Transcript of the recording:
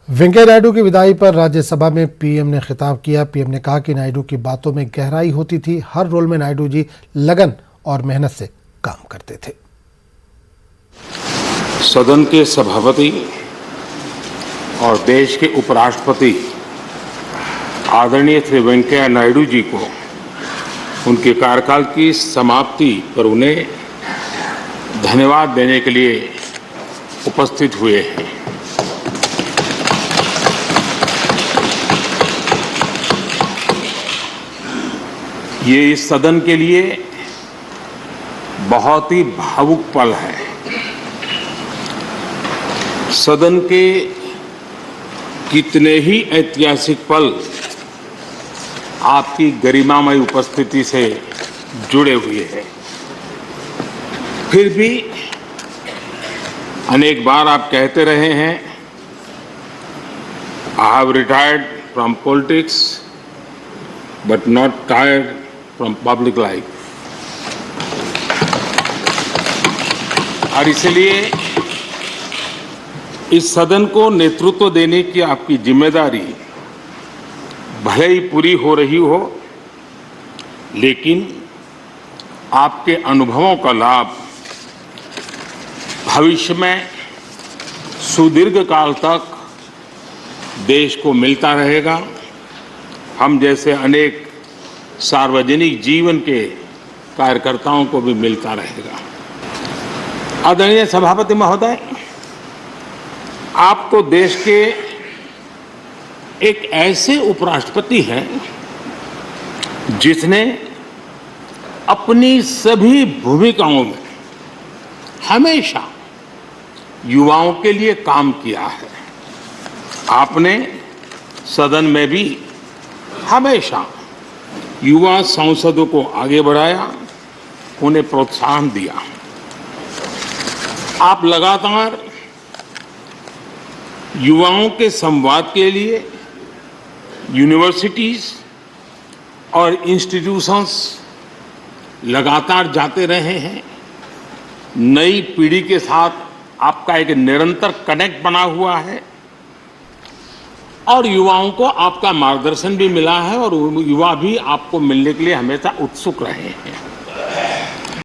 वेंकैया नायडू की विदाई पर राज्यसभा में पीएम ने खिताब किया। पीएम ने कहा कि नायडू की बातों में गहराई होती थी। हर रोल में नायडू जी लगन और मेहनत से काम करते थे। सदन के सभापति और देश के उपराष्ट्रपति आदरणीय श्री वेंकैया नायडू जी को उनके कार्यकाल की समाप्ति पर उन्हें धन्यवाद देने के लिए उपस्थित हुए हैं। ये इस सदन के लिए बहुत ही भावुक पल है। सदन के कितने ही ऐतिहासिक पल आपकी गरिमामय उपस्थिति से जुड़े हुए हैं। फिर भी अनेक बार आप कहते रहे हैं, I have retired from politics but not tired from public life. और इसलिए इस सदन को नेतृत्व देने की आपकी जिम्मेदारी भले ही पूरी हो रही हो, लेकिन आपके अनुभवों का लाभ भविष्य में सुदीर्घ काल तक देश को मिलता रहेगा। हम जैसे अनेक सार्वजनिक जीवन के कार्यकर्ताओं को भी मिलता रहेगा। आदरणीय सभापति महोदय, आप तो देश के एक ऐसे उपराष्ट्रपति हैं जिसने अपनी सभी भूमिकाओं में हमेशा युवाओं के लिए काम किया है। आपने सदन में भी हमेशा युवा सांसदों को आगे बढ़ाया, उन्हें प्रोत्साहन दिया। आप लगातार युवाओं के संवाद के लिए यूनिवर्सिटीज और इंस्टीट्यूशंस लगातार जाते रहे हैं। नई पीढ़ी के साथ आपका एक निरंतर कनेक्ट बना हुआ है और युवाओं को आपका मार्गदर्शन भी मिला है और युवा भी आपको मिलने के लिए हमेशा उत्सुक रहे हैं।